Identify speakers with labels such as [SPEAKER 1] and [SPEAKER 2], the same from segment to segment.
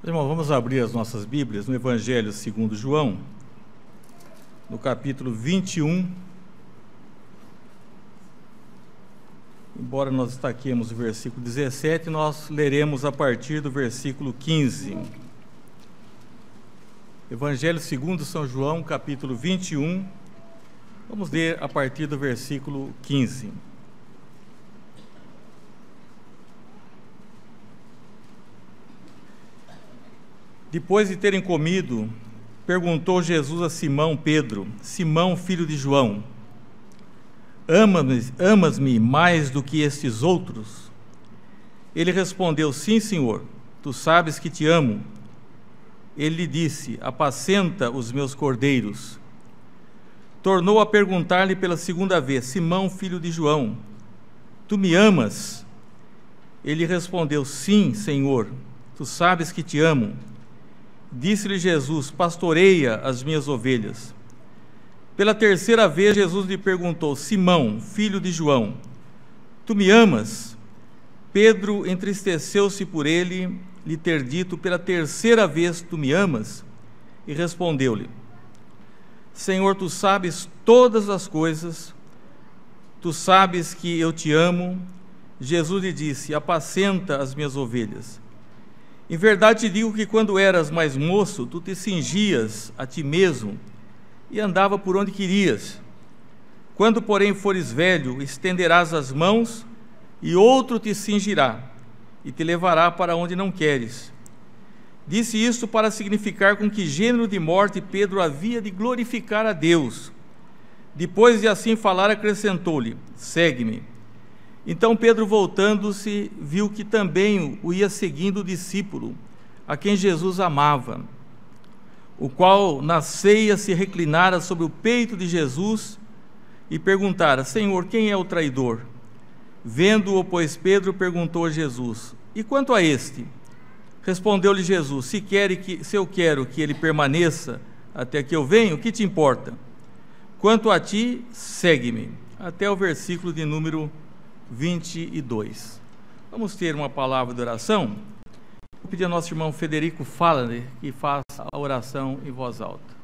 [SPEAKER 1] Irmão, vamos abrir as nossas Bíblias no Evangelho segundo João, no capítulo 21. Embora nós destaquemos o versículo 17, nós leremos a partir do versículo 15. Evangelho segundo São João, capítulo 21, vamos ler a partir do versículo 15. Depois de terem comido, perguntou Jesus a Simão Pedro: Simão, filho de João, amas-me mais do que estes outros? Ele respondeu: Sim, Senhor, tu sabes que te amo. Ele lhe disse: Apacenta os meus cordeiros. Tornou a perguntar-lhe pela segunda vez: Simão, filho de João, tu me amas? Ele respondeu: Sim, Senhor, tu sabes que te amo. Disse-lhe Jesus: Pastoreia as minhas ovelhas. Pela terceira vez, Jesus lhe perguntou: Simão, filho de João, tu me amas? Pedro entristeceu-se por ele lhe ter dito pela terceira vez: Tu me amas? E respondeu-lhe: Senhor, tu sabes todas as coisas, tu sabes que eu te amo. Jesus lhe disse: Apacenta as minhas ovelhas. Em verdade te digo que quando eras mais moço, tu te cingias a ti mesmo e andava por onde querias. Quando, porém, fores velho, estenderás as mãos e outro te cingirá e te levará para onde não queres. Disse isto para significar com que gênero de morte Pedro havia de glorificar a Deus. Depois de assim falar, acrescentou-lhe: Segue-me. Então Pedro, voltando-se, viu que também o ia seguindo o discípulo, a quem Jesus amava, o qual na ceia se reclinara sobre o peito de Jesus e perguntara: Senhor, quem é o traidor? Vendo-o, pois, Pedro perguntou a Jesus: E quanto a este? Respondeu-lhe Jesus: Se eu quero que ele permaneça até que eu venha, o que te importa? Quanto a ti, segue-me. Até o versículo de número 22. Vamos ter uma palavra de oração. Vou pedir ao nosso irmão Federico Falaner que faça a oração em voz alta.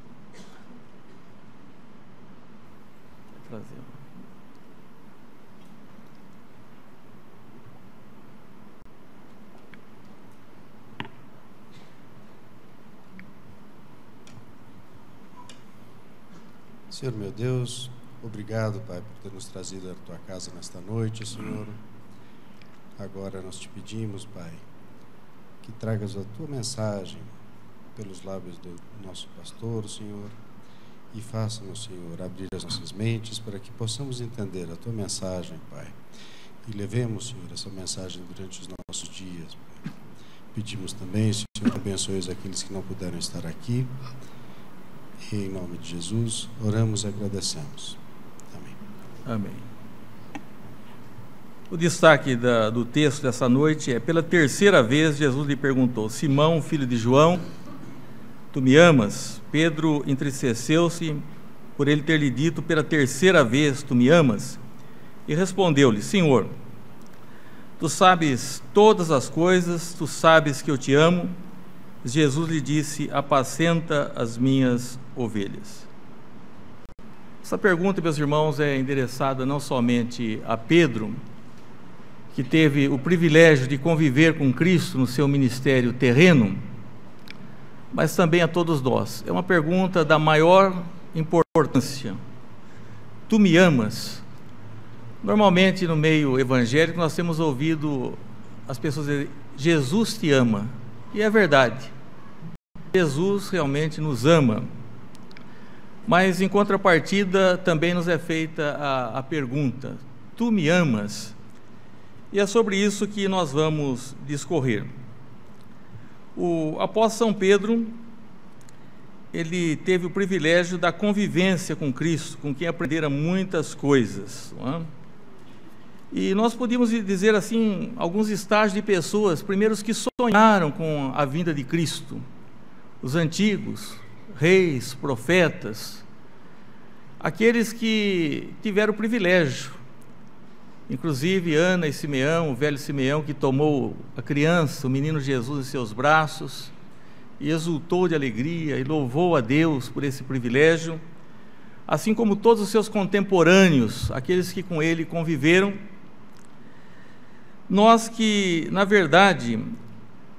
[SPEAKER 2] Senhor meu Deus, obrigado, Pai, por ter nos trazido à Tua casa nesta noite, Senhor. Agora nós te pedimos, Pai, que tragas a Tua mensagem pelos lábios do nosso pastor, Senhor, e faça-nos, Senhor, abrir as nossas mentes para que possamos entender a Tua mensagem, Pai, e levemos, Senhor, essa mensagem durante os nossos dias, Pai. Pedimos também, Senhor, abençoe aqueles que não puderam estar aqui. E em nome de Jesus, oramos e agradecemos. Amém.
[SPEAKER 1] Amém. O destaque do texto dessa noite é: pela terceira vez Jesus lhe perguntou: Simão, filho de João, tu me amas? Pedro entristeceu-se por ele ter lhe dito pela terceira vez: Tu me amas? E respondeu-lhe: Senhor, tu sabes todas as coisas, tu sabes que eu te amo. Jesus lhe disse: Apacenta as minhas ovelhas. Essa pergunta, meus irmãos, é endereçada não somente a Pedro, que teve o privilégio de conviver com Cristo no seu ministério terreno, mas também a todos nós. É uma pergunta da maior importância. Tu me amas? Normalmente, no meio evangélico, nós temos ouvido as pessoas dizerem: Jesus te ama. E é verdade, Jesus realmente nos ama, mas em contrapartida também nos é feita a pergunta: Tu me amas? E é sobre isso que nós vamos discorrer. O apóstolo São Pedro, ele teve o privilégio da convivência com Cristo, com quem aprendera muitas coisas, não é? E nós podíamos dizer assim, alguns estágios de pessoas, primeiros que sonharam com a vinda de Cristo, os antigos, reis, profetas, aqueles que tiveram o privilégio, inclusive Ana e Simeão, o velho Simeão que tomou a criança, o menino Jesus em seus braços, e exultou de alegria e louvou a Deus por esse privilégio, assim como todos os seus contemporâneos, aqueles que com ele conviveram. Nós que, na verdade,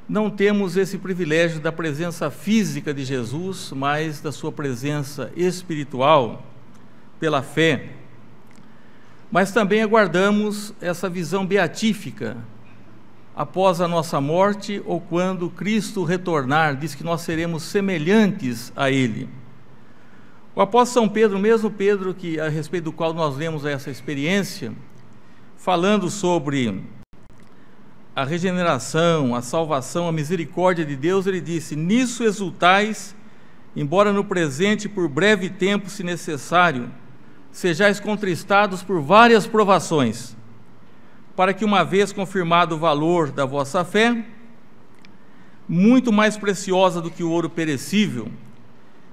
[SPEAKER 1] não temos esse privilégio da presença física de Jesus, mas da sua presença espiritual, pela fé, mas também aguardamos essa visão beatífica após a nossa morte ou quando Cristo retornar. Diz que nós seremos semelhantes a Ele. O apóstolo São Pedro, mesmo Pedro, que, a respeito do qual nós lemos essa experiência, falando sobre a regeneração, a salvação, a misericórdia de Deus, ele disse: nisso exultais, embora no presente, por breve tempo, se necessário, sejais contristados por várias provações, para que, uma vez confirmado o valor da vossa fé, muito mais preciosa do que o ouro perecível,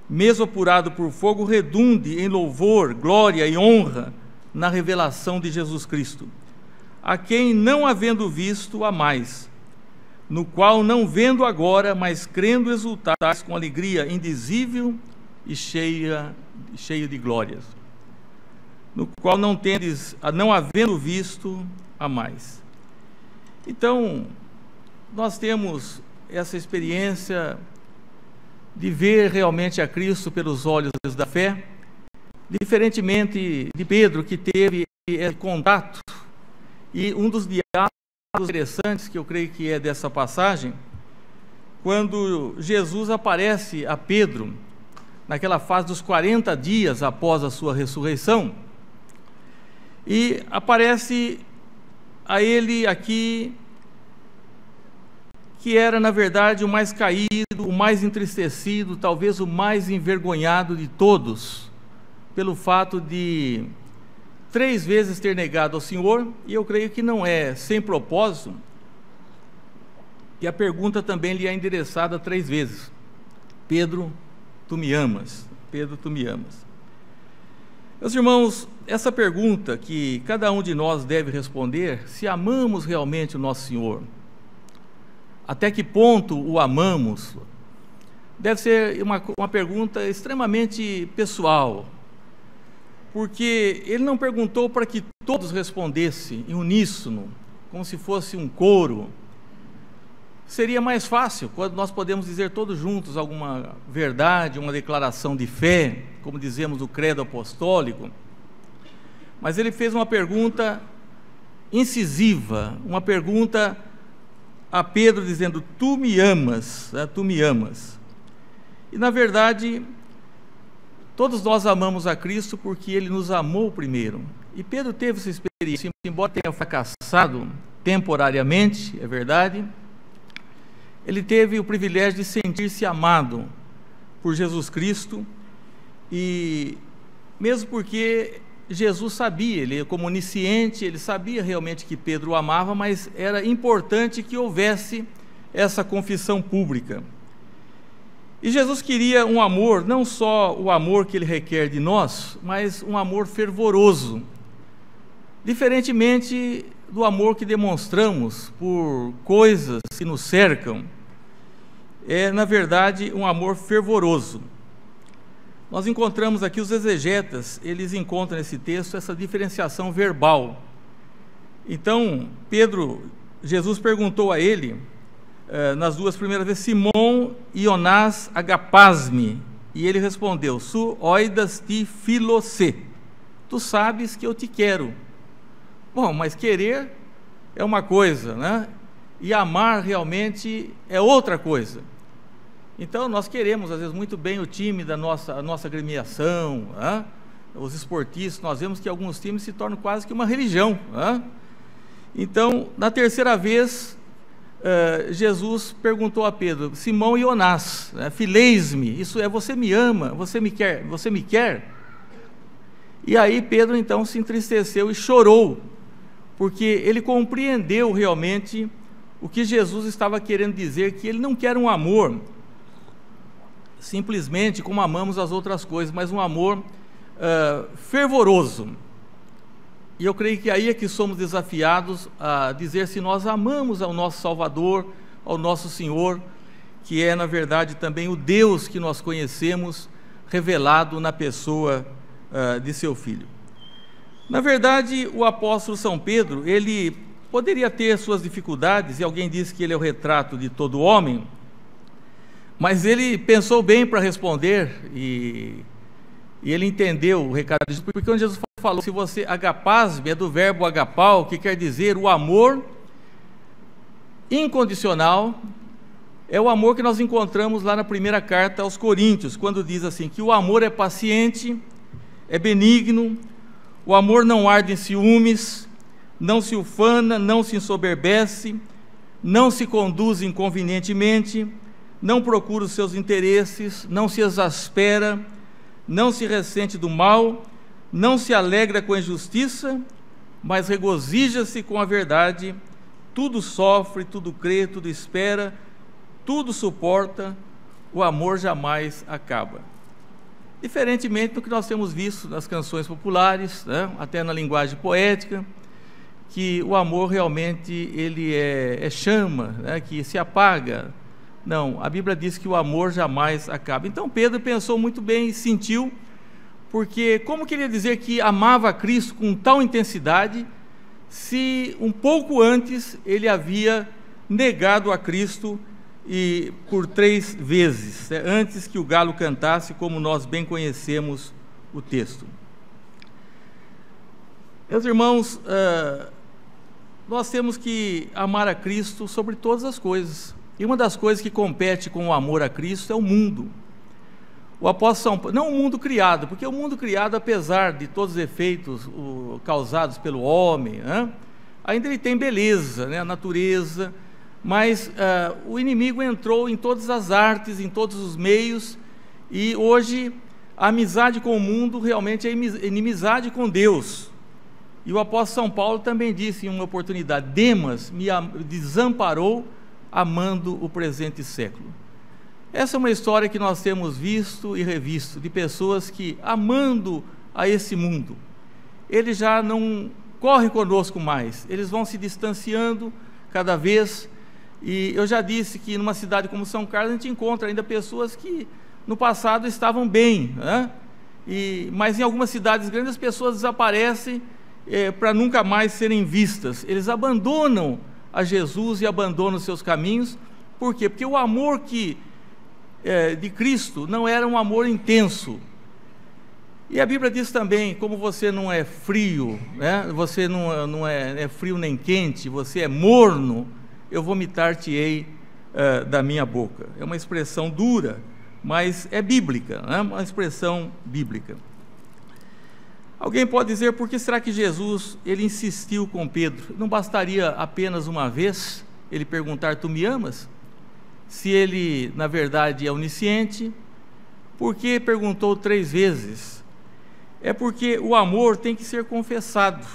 [SPEAKER 1] mesmo apurado por fogo, redunde em louvor, glória e honra na revelação de Jesus Cristo, a quem, não havendo visto, amais, no qual, não vendo agora, mas crendo, exultais com alegria indizível e cheia de glórias, no qual não tendes, não havendo visto, amais. Então, nós temos essa experiência de ver realmente a Cristo pelos olhos da fé, diferentemente de Pedro, que teve esse contato. E um dos diálogos interessantes que eu creio que é dessa passagem, quando Jesus aparece a Pedro, naquela fase dos 40 dias após a sua ressurreição, e aparece a ele aqui, que era na verdade o mais caído, o mais entristecido, talvez o mais envergonhado de todos, pelo fato de 3 vezes ter negado ao Senhor, e eu creio que não é sem propósito, e a pergunta também lhe é endereçada 3 vezes: Pedro, tu me amas? Pedro, tu me amas? Meus irmãos, essa pergunta que cada um de nós deve responder, se amamos realmente o nosso Senhor, até que ponto o amamos, deve ser uma pergunta extremamente pessoal, porque ele não perguntou para que todos respondessem em uníssono, como se fosse um coro. Seria mais fácil quando nós podemos dizer todos juntos alguma verdade, uma declaração de fé, como dizemos no credo apostólico, mas ele fez uma pergunta incisiva, uma pergunta a Pedro dizendo: tu me amas, né? Tu me amas. E na verdade, todos nós amamos a Cristo porque Ele nos amou primeiro. E Pedro teve essa experiência, embora tenha fracassado temporariamente, é verdade, ele teve o privilégio de sentir-se amado por Jesus Cristo, e mesmo porque Jesus sabia, ele como onisciente, ele sabia realmente que Pedro o amava, mas era importante que houvesse essa confissão pública. E Jesus queria um amor, não só o amor que Ele requer de nós, mas um amor fervoroso, diferentemente do amor que demonstramos por coisas que nos cercam. É, na verdade, um amor fervoroso. Nós encontramos aqui, os exegetas, eles encontram nesse texto essa diferenciação verbal. Então, Jesus perguntou a ele, nas 2 primeiras vezes: Simão Ionás agapás-me? E ele respondeu: Su oidas ti filosê, tu sabes que eu te quero. Bom, mas querer é uma coisa, né? E amar realmente é outra coisa. Então nós queremos às vezes muito bem o time da nossa agremiação, né? Os esportistas, nós vemos que alguns times se tornam quase que uma religião, né? Então, na terceira vez, Jesus perguntou a Pedro: Simão Ionás, né? Fileis-me, isso é, você me ama, você me quer? E aí Pedro então se entristeceu e chorou, porque ele compreendeu realmente o que Jesus estava querendo dizer, que Ele não quer um amor simplesmente como amamos as outras coisas, mas um amor fervoroso. E eu creio que aí é que somos desafiados a dizer se nós amamos ao nosso Salvador, ao nosso Senhor, que é, na verdade, também o Deus que nós conhecemos, revelado na pessoa de seu Filho. Na verdade, o apóstolo São Pedro, ele poderia ter suas dificuldades, e alguém disse que ele é o retrato de todo homem, mas ele pensou bem para responder, e ele entendeu o recado de Jesus, porque quando Jesus falou, se você agapasme, é do verbo agapau, que quer dizer o amor incondicional, é o amor que nós encontramos lá na primeira carta aos Coríntios, quando diz assim, que o amor é paciente, é benigno, o amor não arde em ciúmes, não se ufana, não se ensoberbece, não se conduz inconvenientemente, não procura os seus interesses, não se exaspera, não se ressente do mal, não se alegra com a injustiça, mas regozija-se com a verdade, tudo sofre, tudo crê, tudo espera, tudo suporta, o amor jamais acaba. Diferentemente do que nós temos visto nas canções populares, né, até na linguagem poética, que o amor realmente ele é chama, né, que se apaga. Não, a Bíblia diz que o amor jamais acaba. Então Pedro pensou muito bem e sentiu, porque como queria dizer que amava a Cristo com tal intensidade, se um pouco antes ele havia negado a Cristo e por 3 vezes, antes que o galo cantasse, como nós bem conhecemos o texto. Meus irmãos, nós temos que amar a Cristo sobre todas as coisas, e uma das coisas que compete com o amor a Cristo é o mundo. O apóstolo São Paulo, não o mundo criado, porque o mundo criado, apesar de todos os efeitos causados pelo homem, né, ainda ele tem beleza, né, a natureza, mas o inimigo entrou em todas as artes, em todos os meios, e hoje a amizade com o mundo realmente é inimizade com Deus. E o apóstolo São Paulo também disse em uma oportunidade, Demas me desamparou amando o presente século. Essa é uma história que nós temos visto e revisto, de pessoas que, amando a esse mundo, ele já não corre conosco mais, eles vão se distanciando cada vez. E eu já disse que numa cidade como São Carlos a gente encontra ainda pessoas que no passado estavam bem, né? Mas em algumas cidades grandes as pessoas desaparecem para nunca mais serem vistas. Eles abandonam a Jesus e abandonam os seus caminhos. Por quê? Porque o amor de Cristo não era um amor intenso. E a Bíblia diz também, como você não é frio, né? Você não é frio nem quente, você é morno, eu vomitar-te-ei da minha boca. É uma expressão dura, mas é bíblica, né? Uma expressão bíblica. Alguém pode dizer, por que será que Jesus ele insistiu com Pedro? Não bastaria apenas uma vez ele perguntar, tu me amas? Se ele, na verdade, é onisciente, por que perguntou 3 vezes? É porque o amor tem que ser confessado,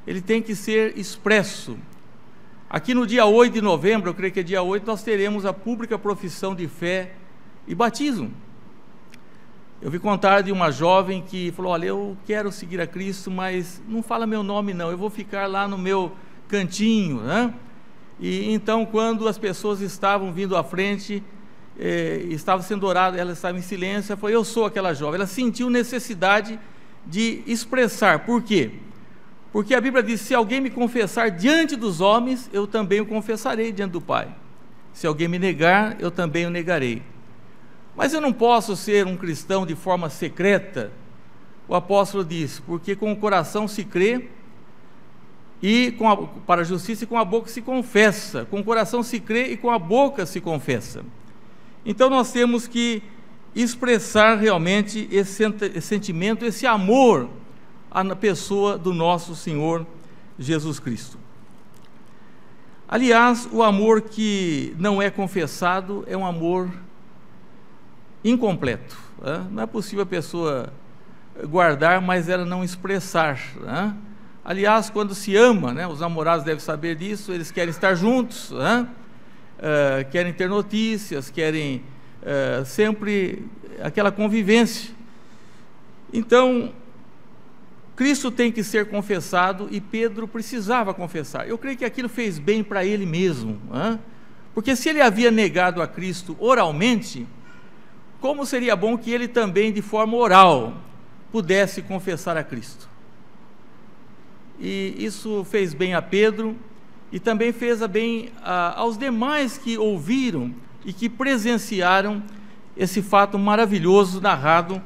[SPEAKER 1] ele tem que ser expresso. Aqui no dia 8 de novembro, eu creio que é dia 8, nós teremos a pública profissão de fé e batismo. Eu vi contar de uma jovem que falou, olha, eu quero seguir a Cristo, mas não fala meu nome não, eu vou ficar lá no meu cantinho, né? E então, quando as pessoas estavam vindo à frente, estava sendo orado, ela estava em silêncio, ela falou, eu sou aquela jovem. Ela sentiu necessidade de expressar. Por quê? Porque a Bíblia diz, se alguém me confessar diante dos homens, eu também o confessarei diante do Pai. Se alguém me negar, eu também o negarei. Mas eu não posso ser um cristão de forma secreta. O apóstolo diz, porque com o coração se crê, e para a justiça e com a boca se confessa. Com o coração se crê e com a boca se confessa. Então nós temos que expressar realmente esse sentimento, esse amor na pessoa do nosso Senhor Jesus Cristo. Aliás, o amor que não é confessado é um amor incompleto, né? Não é possível a pessoa guardar, mas ela não expressar, né? Aliás, quando se ama, né, os namorados devem saber disso, eles querem estar juntos, né? Querem ter notícias, querem sempre aquela convivência. Então, Cristo tem que ser confessado e Pedro precisava confessar. Eu creio que aquilo fez bem para ele mesmo, né? Porque se ele havia negado a Cristo oralmente, como seria bom que ele também, de forma oral, pudesse confessar a Cristo. E isso fez bem a Pedro e também fez bem aos demais que ouviram e que presenciaram esse fato maravilhoso narrado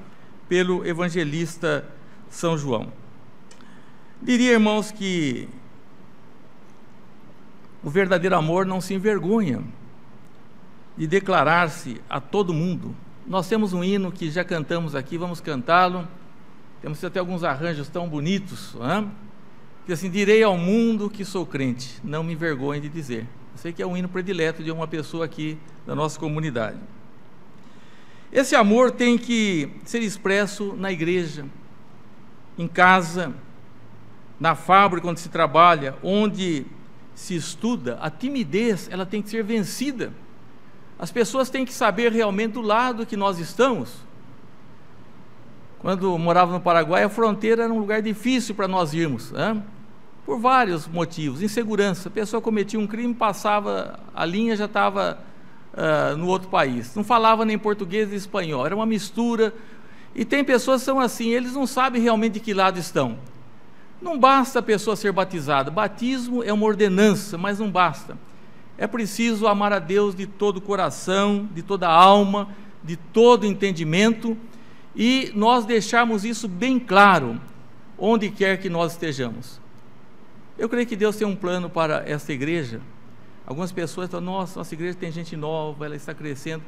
[SPEAKER 1] pelo evangelista São João. Diria, irmãos, que o verdadeiro amor não se envergonha de declarar-se a todo mundo. Nós temos um hino que já cantamos aqui, vamos cantá-lo. Temos até alguns arranjos tão bonitos, não é? Que assim: direi ao mundo que sou crente, não me envergonhe de dizer. Eu sei que é um hino predileto de uma pessoa aqui da nossa comunidade. Esse amor tem que ser expresso na igreja, em casa, na fábrica onde se trabalha, onde se estuda. A timidez, ela tem que ser vencida. As pessoas têm que saber realmente do lado que nós estamos. Quando morava no Paraguai, a fronteira era um lugar difícil para nós irmos, né? Por vários motivos. Insegurança, a pessoa cometia um crime, passava a linha, já estava no outro país. Não falava nem português nem espanhol, era uma mistura. E tem pessoas que são assim, eles não sabem realmente de que lado estão. Não basta a pessoa ser batizada. Batismo é uma ordenança, mas não basta. É preciso amar a Deus de todo o coração, de toda a alma, de todo o entendimento, e nós deixarmos isso bem claro, onde quer que nós estejamos. Eu creio que Deus tem um plano para esta igreja. Algumas pessoas falam: nossa igreja tem gente nova, ela está crescendo.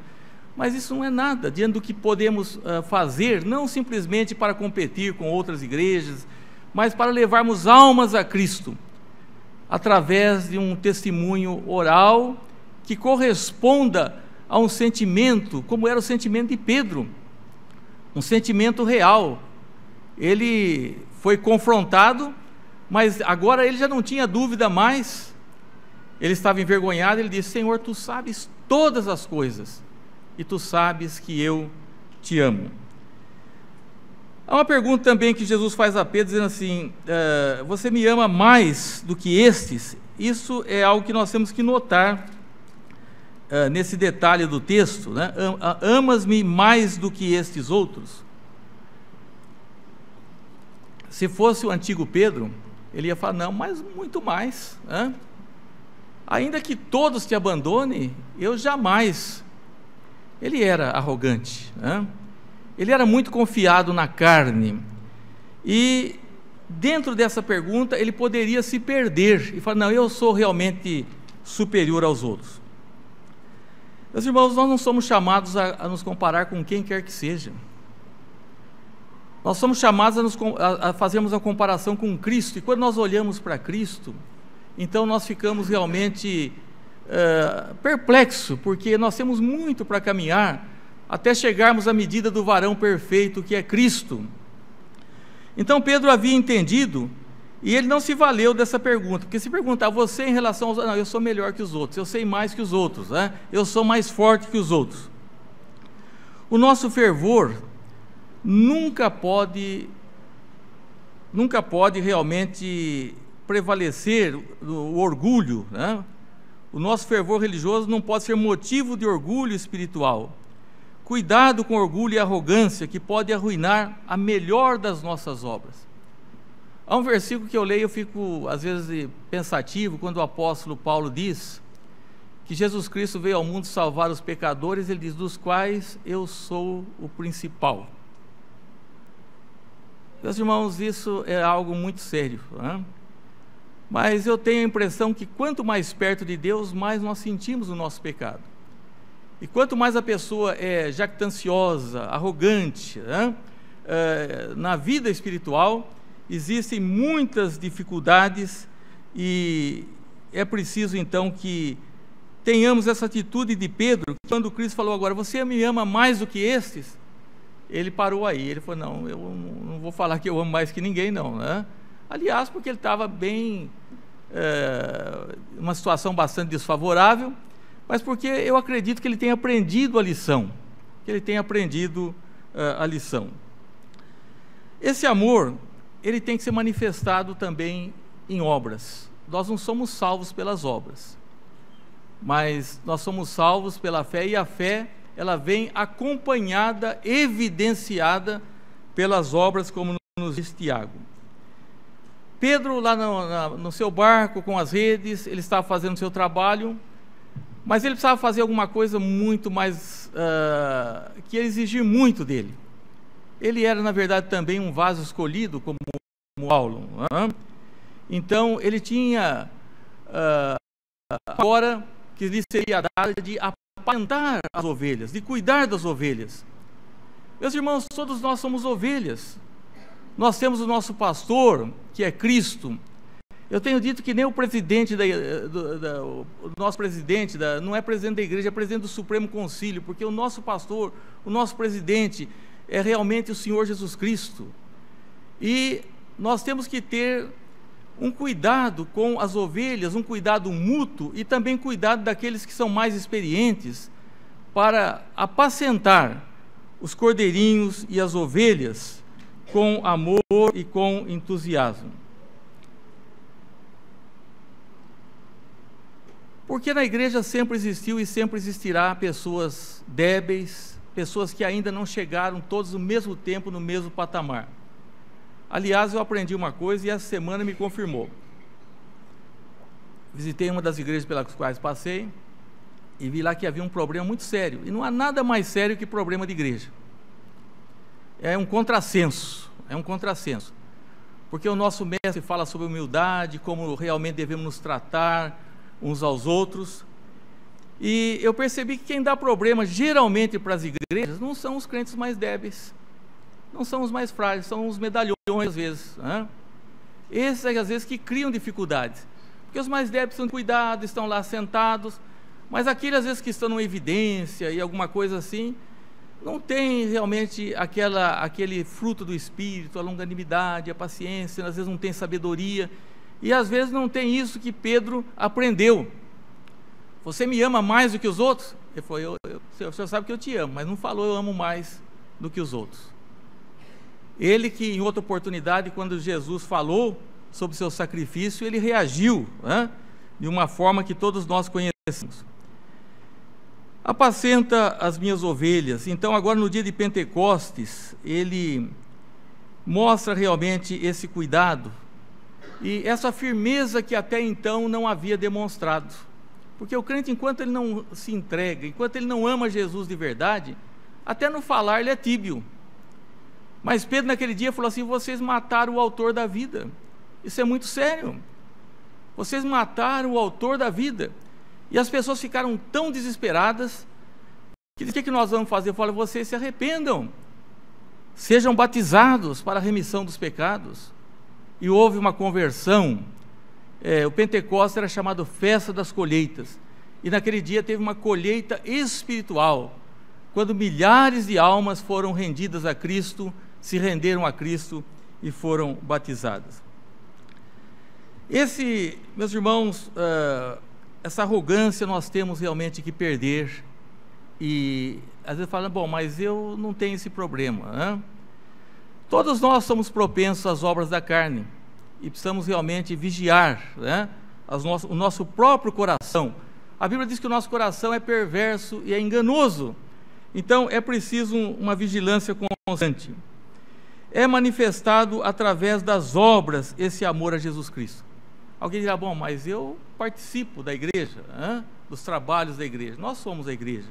[SPEAKER 1] Mas isso não é nada, diante do que podemos fazer, não simplesmente para competir com outras igrejas, mas para levarmos almas a Cristo, através de um testemunho oral, que corresponda a um sentimento, como era o sentimento de Pedro, um sentimento real. Ele foi confrontado, mas agora ele já não tinha dúvida mais. Ele estava envergonhado, ele disse: Senhor, tu sabes todas as coisas, e tu sabes que eu te amo. Há uma pergunta também que Jesus faz a Pedro, dizendo assim: você me ama mais do que estes? Isso é algo que nós temos que notar nesse detalhe do texto, né? Amas-me mais do que estes outros? Se fosse o antigo Pedro, ele ia falar: não, mas muito mais, né? Ainda que todos te abandonem, eu jamais. Ele era arrogante, né? Ele era muito confiado na carne, e dentro dessa pergunta ele poderia se perder e falar: não, eu sou realmente superior aos outros. Meus irmãos, nós não somos chamados a nos comparar com quem quer que seja. Nós somos chamados a fazermos uma comparação com Cristo, e quando nós olhamos para Cristo, então nós ficamos realmente perplexos, porque nós temos muito para caminhar até chegarmos à medida do varão perfeito, que é Cristo. Então Pedro havia entendido, e ele não se valeu dessa pergunta, porque se perguntar: você em relação aos... não, eu sou melhor que os outros, eu sei mais que os outros, né? Eu sou mais forte que os outros. O nosso fervor nunca pode realmente prevalecer o orgulho, né? O nosso fervor religioso não pode ser motivo de orgulho espiritual. Cuidado com orgulho e arrogância, que pode arruinar a melhor das nossas obras. Há um versículo que eu leio, eu fico às vezes pensativo, quando o apóstolo Paulo diz que Jesus Cristo veio ao mundo salvar os pecadores. Ele diz: dos quais eu sou o principal. Meus irmãos, isso é algo muito sério, né? Mas eu tenho a impressão que quanto mais perto de Deus, mais nós sentimos o nosso pecado. E quanto mais a pessoa é jactanciosa, arrogante, né? Na vida espiritual, existem muitas dificuldades, e é preciso então que tenhamos essa atitude de Pedro. Quando Cristo falou: agora, você me ama mais do que estes? Ele parou aí, ele falou: não, eu não vou falar que eu amo mais que ninguém, não, né? Aliás, porque ele estava bem, uma situação bastante desfavorável, mas porque eu acredito que ele tenha aprendido a lição, Esse amor, ele tem que ser manifestado também em obras. Nós não somos salvos pelas obras. mas nós somos salvos pela fé, e a fé, ela vem acompanhada, evidenciada pelas obras, como nos diz Tiago. Pedro, lá no seu barco, com as redes, ele estava fazendo o seu trabalho, mas ele precisava fazer alguma coisa muito mais, que ia exigir muito dele. Ele era, na verdade, também um vaso escolhido, como Paulo. Então, ele tinha agora que lhe seria dada de apacentar as ovelhas, de cuidar das ovelhas. Meus irmãos, todos nós somos ovelhas. Nós temos o nosso pastor, que é Cristo. Eu tenho dito que nem o presidente, o nosso presidente, não é presidente da igreja, é presidente do Supremo Concílio, porque o nosso pastor, o nosso presidente, é realmente o Senhor Jesus Cristo. E nós temos que ter um cuidado com as ovelhas, um cuidado mútuo, e também cuidado daqueles que são mais experientes, para apacentar os cordeirinhos e as ovelhas com amor e com entusiasmo. Porque na igreja sempre existiu e sempre existirá pessoas débeis, pessoas que ainda não chegaram todos no mesmo tempo, no mesmo patamar. Aliás, eu aprendi uma coisa e essa semana me confirmou. Visitei uma das igrejas pelas quais passei e vi lá que havia um problema muito sério. E não há nada mais sério que problema de igreja. É um contrassenso, porque o nosso mestre fala sobre humildade, como realmente devemos nos tratar uns aos outros, e eu percebi que quem dá problema geralmente para as igrejas não são os crentes mais débeis, não são os mais frágeis, são os medalhões às vezes, esses às vezes que criam dificuldades, porque os mais débeis são cuidados, estão lá sentados, mas aqueles às vezes que estão em evidência e alguma coisa assim, não tem realmente aquele fruto do Espírito, a longanimidade, a paciência, às vezes não tem sabedoria, e às vezes não tem isso que Pedro aprendeu. Você me ama mais do que os outros? Ele falou, o senhor sabe que eu te amo, mas não falou eu amo mais do que os outros. Ele que em outra oportunidade, quando Jesus falou sobre o seu sacrifício, ele reagiu de uma forma que todos nós conhecemos. Apacenta as minhas ovelhas. Então agora no dia de Pentecostes, ele mostra realmente esse cuidado e essa firmeza que até então não havia demonstrado, porque o crente, enquanto ele não se entrega, enquanto ele não ama Jesus de verdade, até no falar ele é tíbio. Mas Pedro naquele dia falou assim: vocês mataram o autor da vida. Isso é muito sério. Vocês mataram o autor da vida. E as pessoas ficaram tão desesperadas que o que nós vamos fazer? Eu falo, vocês se arrependam, sejam batizados para a remissão dos pecados. E houve uma conversão. O Pentecostes era chamado Festa das Colheitas, e naquele dia teve uma colheita espiritual, quando milhares de almas foram rendidas a Cristo, se renderam a Cristo e foram batizadas. Meus irmãos, essa arrogância nós temos realmente que perder, e às vezes falam, bom, mas eu não tenho esse problema, Todos nós somos propensos às obras da carne, e precisamos realmente vigiar, o nosso próprio coração. A Bíblia diz que o nosso coração é perverso e é enganoso, então é preciso uma vigilância constante. É manifestado através das obras esse amor a Jesus Cristo. Alguém dirá, bom, mas eu participo da igreja, dos trabalhos da igreja. Nós somos a igreja.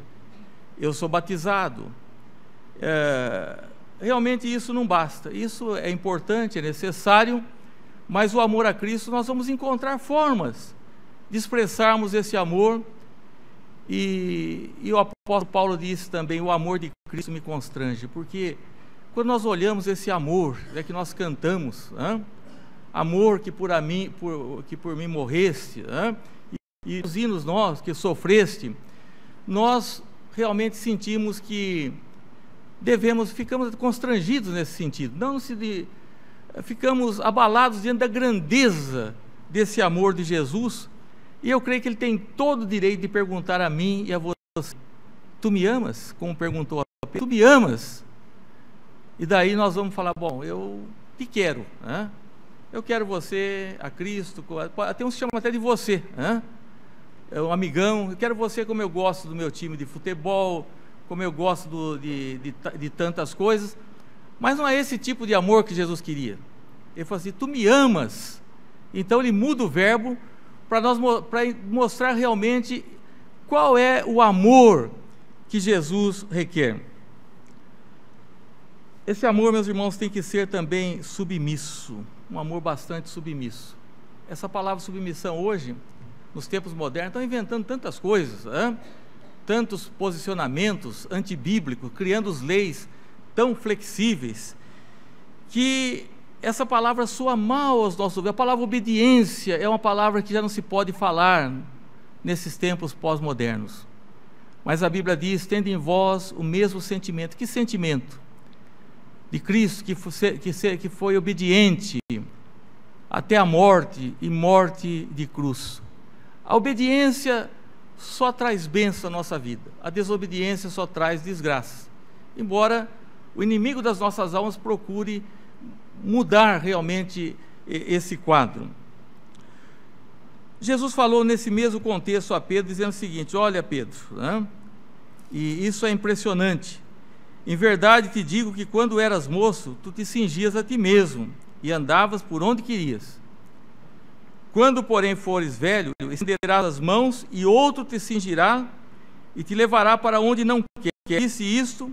[SPEAKER 1] Eu sou batizado. Realmente isso não basta. Isso é importante, é necessário, mas o amor a Cristo, nós vamos encontrar formas de expressarmos esse amor. E o apóstolo Paulo disse também, o amor de Cristo me constrange, porque quando nós olhamos esse amor, que nós cantamos, amor que por mim morreste, e os hinos nós que sofreste, nós realmente sentimos que ficamos constrangidos nesse sentido, ficamos abalados diante da grandeza desse amor de Jesus, e eu creio que ele tem todo o direito de perguntar a mim e a você, tu me amas? Como perguntou a Pedro, tu me amas? E daí nós vamos falar, bom, eu te quero, eu quero você, a Cristo, até uns chamam até de você, um amigão, eu quero você como eu gosto do meu time de futebol, como eu gosto de tantas coisas. Mas não é esse tipo de amor que Jesus queria. Ele falou assim: tu me amas. Então ele muda o verbo para mostrar realmente qual é o amor que Jesus requer. Esse amor, meus irmãos, tem que ser também submisso, um amor bastante submisso. Essa palavra submissão hoje, nos tempos modernos, estão inventando tantas coisas, tantos posicionamentos antibíblicos, criando leis tão flexíveis, que essa palavra soa mal aos nossos ouvidos. A palavra obediência é uma palavra que já não se pode falar nesses tempos pós-modernos. Mas a Bíblia diz: tende em vós o mesmo sentimento. Que sentimento? De Cristo, que foi obediente até a morte, e morte de cruz. A obediência só traz bênção à nossa vida, a desobediência só traz desgraça, embora o inimigo das nossas almas procure mudar realmente esse quadro. Jesus falou nesse mesmo contexto a Pedro, dizendo o seguinte: olha, Pedro, e isso é impressionante, em verdade te digo que quando eras moço, tu te cingias a ti mesmo, e andavas por onde querias. Quando, porém, fores velho, estenderás as mãos, e outro te cingirá, e te levará para onde não quer. Disse isto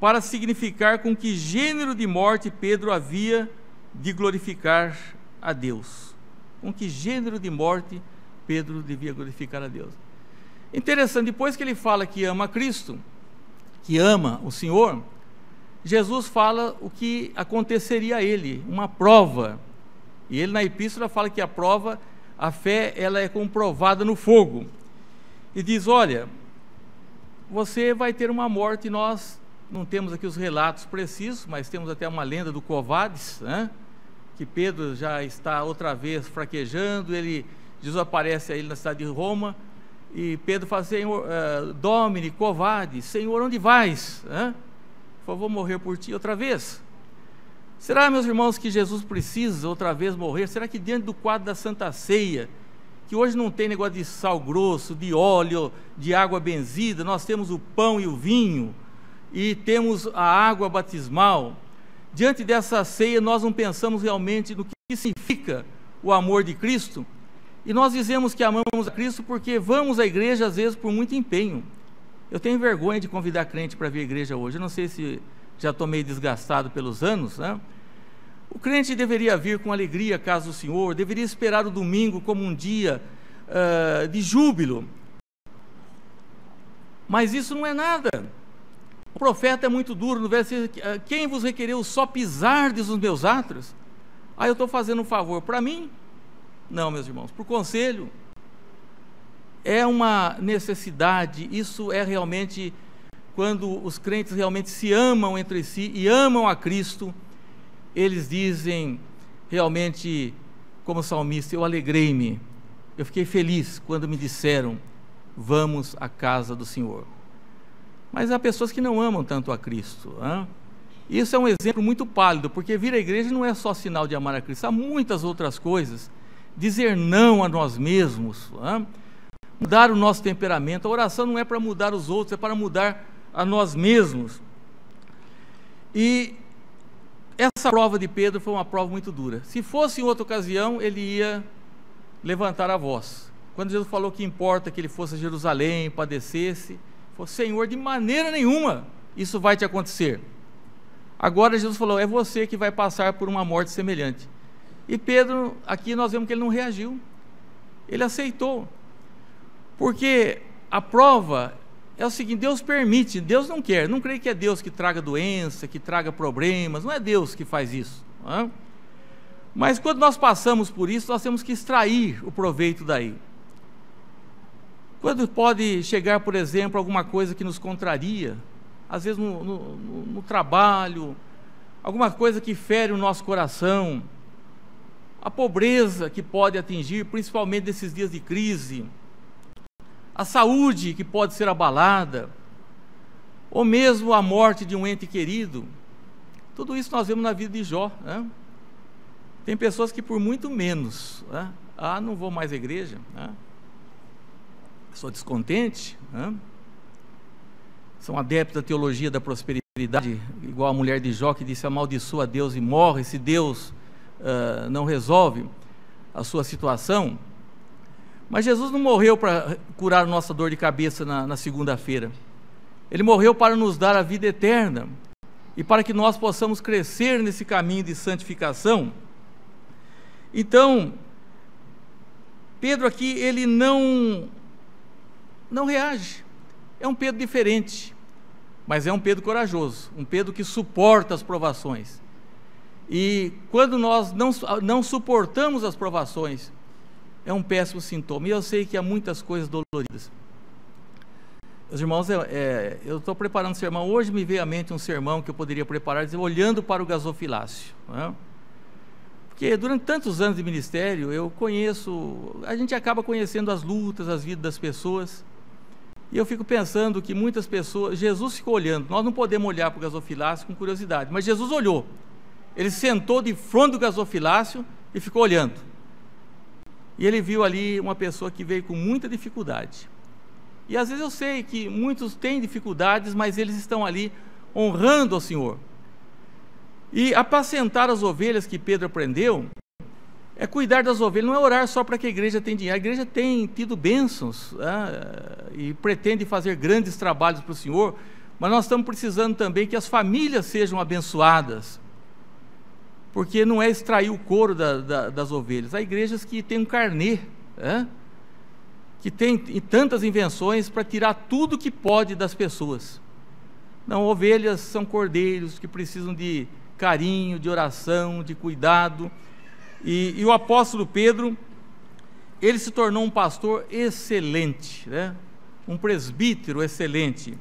[SPEAKER 1] para significar com que gênero de morte Pedro havia de glorificar a Deus. Com que gênero de morte Pedro devia glorificar a Deus. Interessante, depois que ele fala que ama a Cristo, que ama o Senhor, Jesus fala o que aconteceria a ele, uma prova. E ele na epístola fala que a prova, a fé, ela é comprovada no fogo. E diz: olha, você vai ter uma morte. Nós não temos aqui os relatos precisos, mas temos até uma lenda do Covades, que Pedro já está outra vez fraquejando, Jesus aparece a ele na cidade de Roma, e Pedro fala: Senhor, Domine, Covades, Senhor, onde vais? Por favor, morrer por ti outra vez. Será, meus irmãos, que Jesus precisa outra vez morrer? Será que diante do quadro da Santa Ceia, que hoje não tem negócio de sal grosso, de óleo, de água benzida, nós temos o pão e o vinho, e temos a água batismal, diante dessa ceia nós não pensamos realmente no que significa o amor de Cristo? E nós dizemos que amamos a Cristo porque vamos à igreja às vezes por muito empenho. Eu tenho vergonha de convidar crente para vir à igreja hoje. Eu não sei se já estou meio desgastado pelos anos, O crente deveria vir com alegria à casa do Senhor, deveria esperar o domingo como um dia de júbilo. Mas isso não é nada. O profeta é muito duro no verso: quem vos requereu só pisardes os meus átrios? Eu estou fazendo um favor para mim? Não, meus irmãos, para o conselho. É uma necessidade. Isso é realmente quando os crentes realmente se amam entre si e amam a Cristo. Eles dizem realmente, como salmista: eu alegrei-me, eu fiquei feliz quando me disseram: vamos à casa do Senhor. Mas há pessoas que não amam tanto a Cristo. Isso é um exemplo muito pálido, porque vir à igreja não é só sinal de amar a Cristo, há muitas outras coisas. Dizer não a nós mesmos, mudar o nosso temperamento. A oração não é para mudar os outros, é para mudar a nós mesmos. E essa prova de Pedro foi uma prova muito dura. Se fosse em outra ocasião, ele ia levantar a voz. Quando Jesus falou que importa que ele fosse a Jerusalém, padecesse, falou: Senhor, de maneira nenhuma isso vai te acontecer. Agora Jesus falou: é você que vai passar por uma morte semelhante. E Pedro, aqui nós vemos que ele não reagiu, ele aceitou, porque a prova é o seguinte: Deus permite, Deus não quer. Não creio que é Deus que traga doença, que traga problemas, não é Deus que faz isso, Mas quando nós passamos por isso, nós temos que extrair o proveito daí. Quando pode chegar, por exemplo, alguma coisa que nos contraria, às vezes no trabalho, alguma coisa que fere o nosso coração, a pobreza que pode atingir, principalmente nesses dias de crise, a saúde que pode ser abalada, ou mesmo a morte de um ente querido. Tudo isso nós vemos na vida de Jó. Tem pessoas que por muito menos, não vou mais à igreja, pessoa descontente, né? São adeptos da teologia da prosperidade, igual a mulher de Jó que disse: amaldiçoa a Deus e morre, se Deus não resolve a sua situação. Mas Jesus não morreu para curar a nossa dor de cabeça na segunda-feira. Ele morreu para nos dar a vida eterna e para que nós possamos crescer nesse caminho de santificação. Então, Pedro aqui, ele não reage. É um Pedro diferente, mas é um Pedro corajoso, um Pedro que suporta as provações. E quando nós não suportamos as provações, é um péssimo sintoma. E eu sei que há muitas coisas doloridas. Meus irmãos, eu estou preparando um sermão. Hoje me veio à mente um sermão que eu poderia preparar, olhando para o gasofilácio, né? Porque durante tantos anos de ministério, a gente acaba conhecendo as lutas, as vidas das pessoas. E eu fico pensando que muitas pessoas, Jesus ficou olhando. Nós não podemos olhar para o gasofilácio com curiosidade, mas Jesus olhou. Ele sentou de frente do gasofilácio e ficou olhando. E ele viu ali uma pessoa que veio com muita dificuldade. E às vezes eu sei que muitos têm dificuldades, mas eles estão ali honrando ao Senhor. E apacentar as ovelhas que Pedro aprendeu é cuidar das ovelhas, não é orar só para que a igreja tenha dinheiro. A igreja tem tido bênçãos, e pretende fazer grandes trabalhos para o Senhor, mas nós estamos precisando também que as famílias sejam abençoadas, porque não é extrair o couro das ovelhas. Há igrejas que têm um carnê, que tem tantas invenções para tirar tudo que pode das pessoas. Não, ovelhas são cordeiros que precisam de carinho, de oração, de cuidado. E o apóstolo Pedro, ele se tornou um pastor excelente, né? Um presbítero excelente.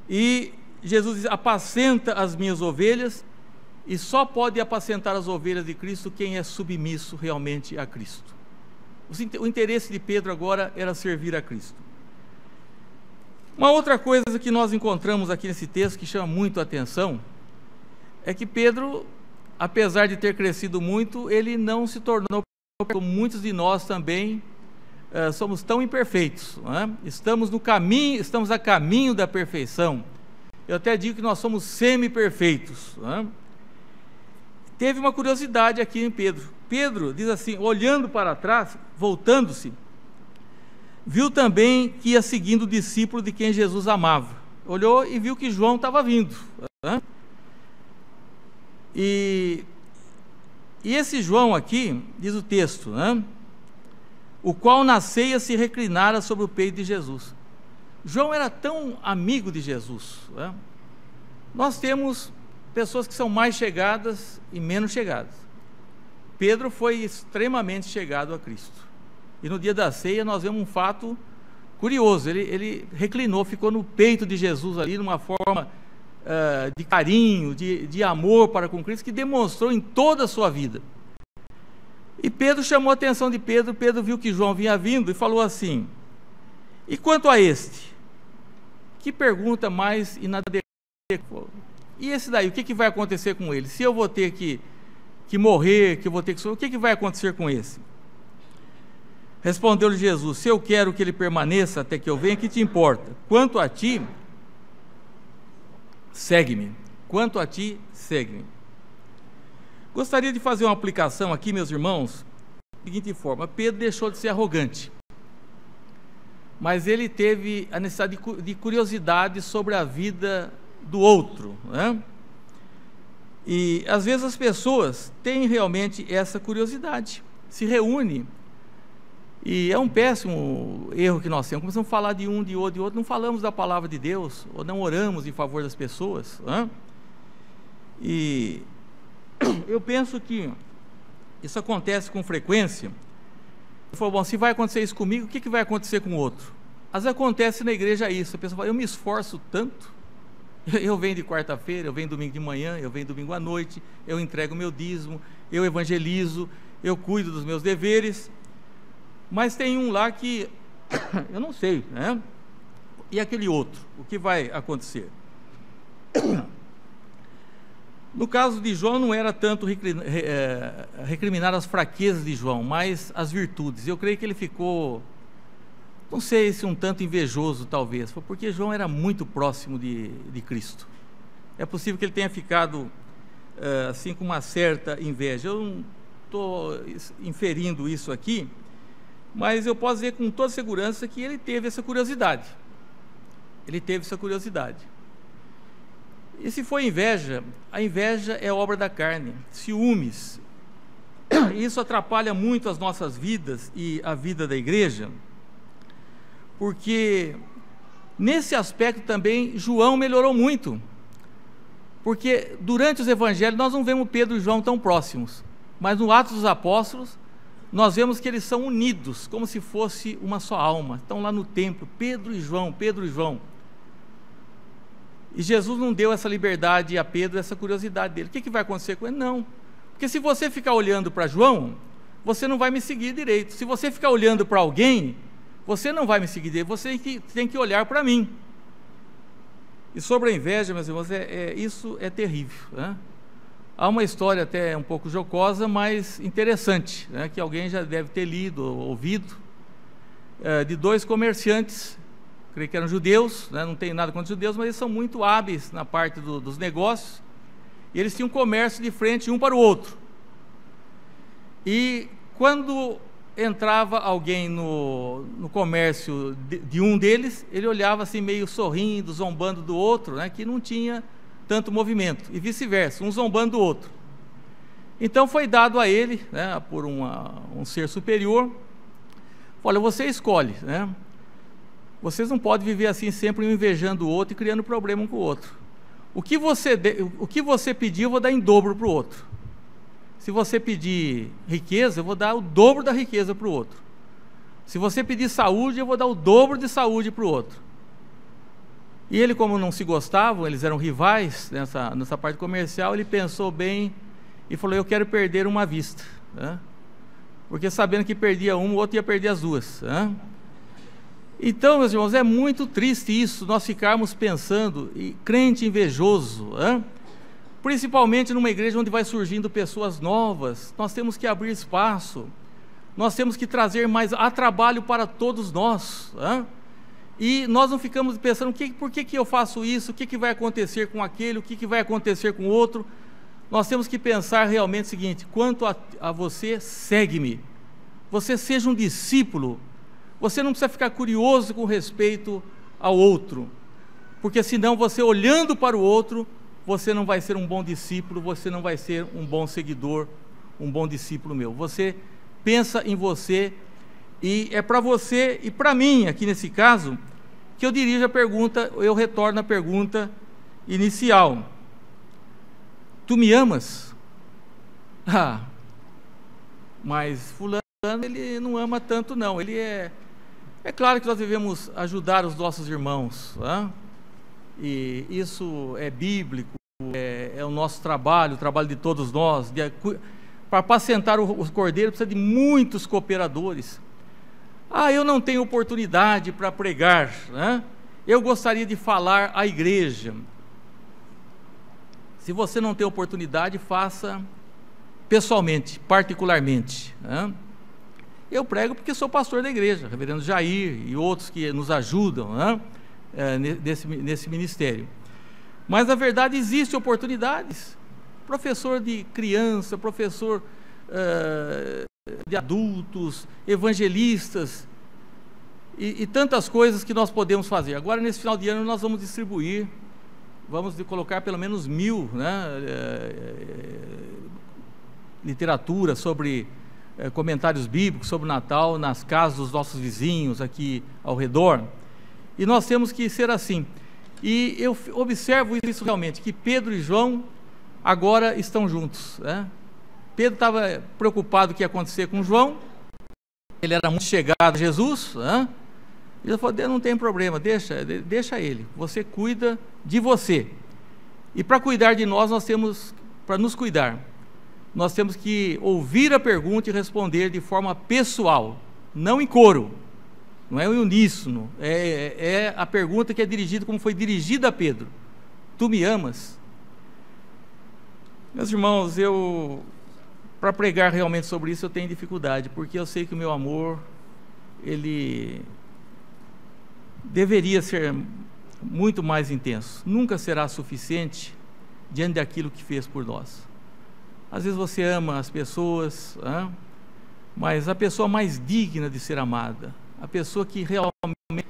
[SPEAKER 1] E Jesus diz: apacenta as minhas ovelhas. E só pode apacentar as ovelhas de Cristo quem é submisso realmente a Cristo. O interesse de Pedro agora era servir a Cristo. Uma outra coisa que nós encontramos aqui nesse texto que chama muito a atenção é que Pedro, apesar de ter crescido muito, ele não se tornou, como muitos de nós também somos tão imperfeitos, não é? Estamos a caminho da perfeição. Eu até digo que nós somos semi-perfeitos, não é? Teve uma curiosidade aqui em Pedro. Pedro diz assim, olhando para trás, voltando-se, viu também que ia seguindo o discípulo de quem Jesus amava. Olhou e viu que João estava vindo, né? E esse João aqui, diz o texto, né? O qual na ceia se reclinara sobre o peito de Jesus. João era tão amigo de Jesus, né? Nós temos pessoas que são mais chegadas e menos chegadas. Pedro foi extremamente chegado a Cristo. E no dia da ceia nós vemos um fato curioso. Ele reclinou, ficou no peito de Jesus ali, numa forma de carinho, de amor para com Cristo, que demonstrou em toda a sua vida. E Pedro chamou a atenção de Pedro. Pedro viu que João vinha vindo e falou assim: e quanto a este? Que pergunta mais inadequada. E esse daí, o que vai acontecer com ele? Se eu vou ter que morrer, o que vai acontecer com esse? Respondeu-lhe Jesus: se eu quero que ele permaneça até que eu venha, que te importa? Quanto a ti, segue-me. Quanto a ti, segue-me. Gostaria de fazer uma aplicação aqui, meus irmãos, da seguinte forma: Pedro deixou de ser arrogante, mas ele teve a necessidade de curiosidade sobre a vida do outro, né? E às vezes as pessoas têm realmente essa curiosidade, se reúnem, e é um péssimo erro que nós temos. Começamos a falar de um, de outro, não falamos da palavra de Deus, ou não oramos em favor das pessoas, né? E eu penso que isso acontece com frequência. Eu falo, bom, se vai acontecer isso comigo, o que vai acontecer com o outro? Às vezes acontece na igreja isso, a pessoa fala, eu me esforço tanto, eu venho de quarta-feira, eu venho domingo de manhã, eu venho domingo à noite, eu entrego o meu dízimo, eu evangelizo, eu cuido dos meus deveres, mas tem um lá que eu não sei, né? E aquele outro, o que vai acontecer? No caso de João, não era tanto recriminar as fraquezas de João, mas as virtudes. Eu creio que ele ficou não sei se um tanto invejoso talvez, foi porque João era muito próximo de Cristo. É possível que ele tenha ficado assim com uma certa inveja. Eu não estou inferindo isso aqui, mas eu posso dizer com toda segurança que ele teve essa curiosidade. Ele teve essa curiosidade. E se for inveja, a inveja é obra da carne, ciúmes. Isso atrapalha muito as nossas vidas e a vida da igreja, porque nesse aspecto também João melhorou muito, porque durante os evangelhos nós não vemos Pedro e João tão próximos, mas no Atos dos Apóstolos nós vemos que eles são unidos, como se fosse uma só alma. Estão lá no templo, Pedro e João, Pedro e João. E Jesus não deu essa liberdade a Pedro, essa curiosidade dele. O que vai acontecer com ele? Não. Porque se você ficar olhando para João, você não vai me seguir direito. Se você ficar olhando para alguém, você não vai me seguir direito. Você tem que olhar para mim. E sobre a inveja, meus irmãos, isso é terrível, né? Há uma história até um pouco jocosa, mas interessante, né, que alguém já deve ter lido ou ouvido, de dois comerciantes, creio que eram judeus, né, não tem nada contra os judeus, mas eles são muito hábeis na parte dos negócios, e eles tinham comércio de frente um para o outro. E quando entrava alguém no comércio de um deles, ele olhava assim meio sorrindo, zombando do outro, né, que não tinha tanto movimento, e vice-versa, um zombando do outro. Então foi dado a ele, né, por um ser superior, olha, você escolhe, né? Vocês não podem viver assim sempre um invejando o outro e criando problema um com o outro. O que você pedir, eu vou dar em dobro para o outro. Se você pedir riqueza, eu vou dar o dobro da riqueza para o outro. Se você pedir saúde, eu vou dar o dobro de saúde para o outro. E ele, como não se gostavam, eles eram rivais nessa parte comercial, ele pensou bem e falou, eu quero perder uma vista, né? Porque sabendo que perdia uma, o outro ia perder as duas, né? Então, meus irmãos, é muito triste isso, nós ficarmos pensando, e crente invejoso, né? Principalmente numa igreja onde vai surgindo pessoas novas, nós temos que abrir espaço, nós temos que trazer mais, há trabalho para todos nós, né? E nós não ficamos pensando, por que eu faço isso, o que vai acontecer com aquele, o que vai acontecer com o outro. Nós temos que pensar realmente o seguinte, quanto a você, segue-me, você seja um discípulo, você não precisa ficar curioso com respeito ao outro, porque senão você olhando para o outro, você não vai ser um bom discípulo, você não vai ser um bom seguidor, um bom discípulo meu. Você pensa em você, e é para você e para mim, aqui nesse caso, que eu dirijo a pergunta, eu retorno à pergunta inicial. Tu me amas? Ah, mas fulano, ele não ama tanto não, ele é claro que nós devemos ajudar os nossos irmãos, né? E isso é bíblico, é o nosso trabalho, o trabalho de todos nós, para apacentar o cordeiro precisa de muitos cooperadores. Ah, eu não tenho oportunidade para pregar, né? Eu gostaria de falar à igreja. Se você não tem oportunidade, faça pessoalmente, particularmente, né? Eu prego porque sou pastor da igreja, reverendo Jair e outros que nos ajudam, né, nesse ministério. Mas na verdade existem oportunidades. Professor de criança, professor de adultos, evangelistas e tantas coisas que nós podemos fazer. Agora nesse final de ano nós vamos distribuir, vamos colocar pelo menos 1000, né, literatura sobre comentários bíblicos sobre o Natal nas casas dos nossos vizinhos aqui ao redor, e nós temos que ser assim. E eu observo isso realmente, que Pedro e João agora estão juntos, né? Pedro estava preocupado com o que ia acontecer com João, ele era muito chegado a Jesus, né? E ele falou, não tem problema, deixa ele, você cuida de você, e para cuidar de nós temos, para nos cuidar, nós temos que ouvir a pergunta e responder de forma pessoal, não em coro, não é em uníssono, é a pergunta que é dirigida como foi dirigida a Pedro, tu me amas? Meus irmãos, para pregar realmente sobre isso eu tenho dificuldade, porque eu sei que o meu amor, ele deveria ser muito mais intenso. Nunca será suficiente diante daquilo que fez por nós. Às vezes você ama as pessoas, mas a pessoa mais digna de ser amada, a pessoa que realmente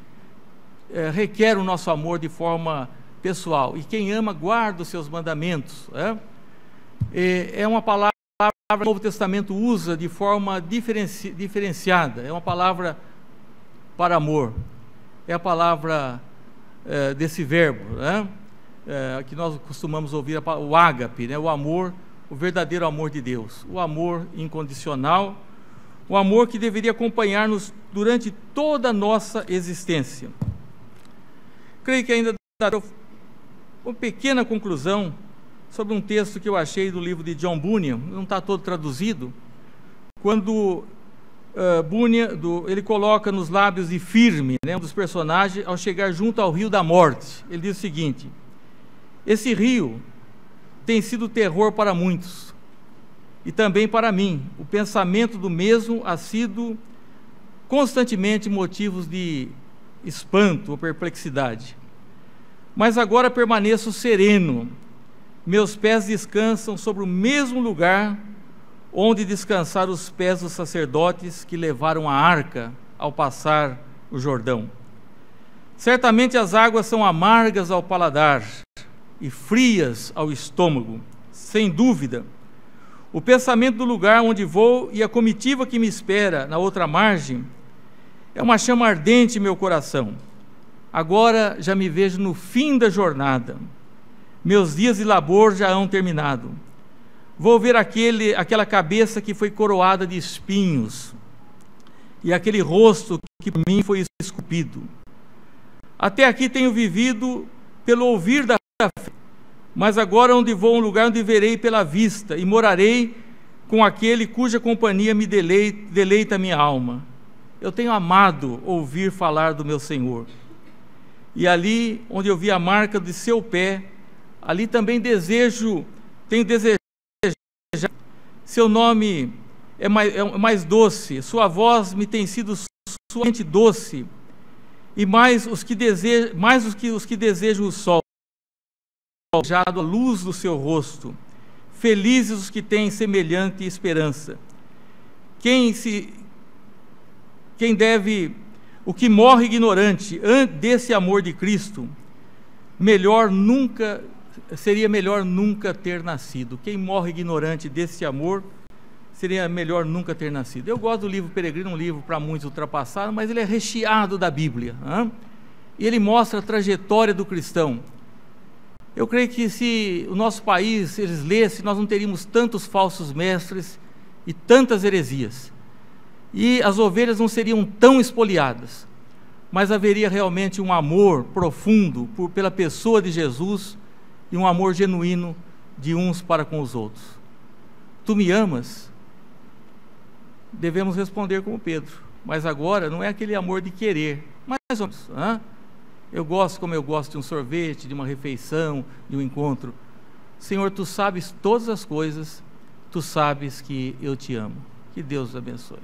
[SPEAKER 1] requer o nosso amor de forma pessoal, e quem ama guarda os seus mandamentos, é uma palavra que o Novo Testamento usa de forma diferenciada, é uma palavra para amor, é a palavra desse verbo, que nós costumamos ouvir, o ágape, o amor, o verdadeiro amor de Deus, o amor incondicional, o amor que deveria acompanhar-nos durante toda a nossa existência. Creio que ainda dará uma pequena conclusão sobre um texto que eu achei do livro de John Bunyan, não está todo traduzido, quando Bunyan, ele coloca nos lábios de Firme, um dos personagens, ao chegar junto ao rio da morte, ele diz o seguinte: esse rio tem sido terror para muitos, e também para mim. O pensamento do mesmo ha sido constantemente motivos de espanto ou perplexidade. Mas agora permaneço sereno, meus pés descansam sobre o mesmo lugar onde descansaram os pés dos sacerdotes que levaram a arca ao passar o Jordão. Certamente as águas são amargas ao paladar e frias ao estômago, sem dúvida. O pensamento do lugar onde vou e a comitiva que me espera na outra margem é uma chama ardente em meu coração. Agora já me vejo no fim da jornada. Meus dias de labor já hão terminado. Vou ver aquela cabeça que foi coroada de espinhos e aquele rosto que por mim foi esculpido. Até aqui tenho vivido pelo ouvir da fé, mas agora onde vou, um lugar onde verei pela vista, e morarei com aquele cuja companhia me deleita a minha alma. Eu tenho amado ouvir falar do meu Senhor, e ali onde eu vi a marca de seu pé, ali também tenho desejado. Seu nome é mais doce, sua voz me tem sido suavemente doce, e mais os que desejam o sol, já a luz do seu rosto. Felizes os que têm semelhante esperança. O que morre ignorante desse amor de Cristo, seria melhor nunca ter nascido. Quem morre ignorante desse amor, seria melhor nunca ter nascido. Eu gosto do livro Peregrino, um livro para muitos ultrapassado, mas ele é recheado da Bíblia, e ele mostra a trajetória do cristão. Eu creio que se o nosso país eles lessem, nós não teríamos tantos falsos mestres e tantas heresias, e as ovelhas não seriam tão espoliadas, mas haveria realmente um amor profundo pela pessoa de Jesus, e um amor genuíno de uns para com os outros. Tu me amas? Devemos responder como Pedro, mas agora não é aquele amor de querer, mais ou menos, eu gosto como eu gosto de um sorvete, de uma refeição, de um encontro. Senhor, tu sabes todas as coisas, tu sabes que eu te amo. Que Deus os abençoe.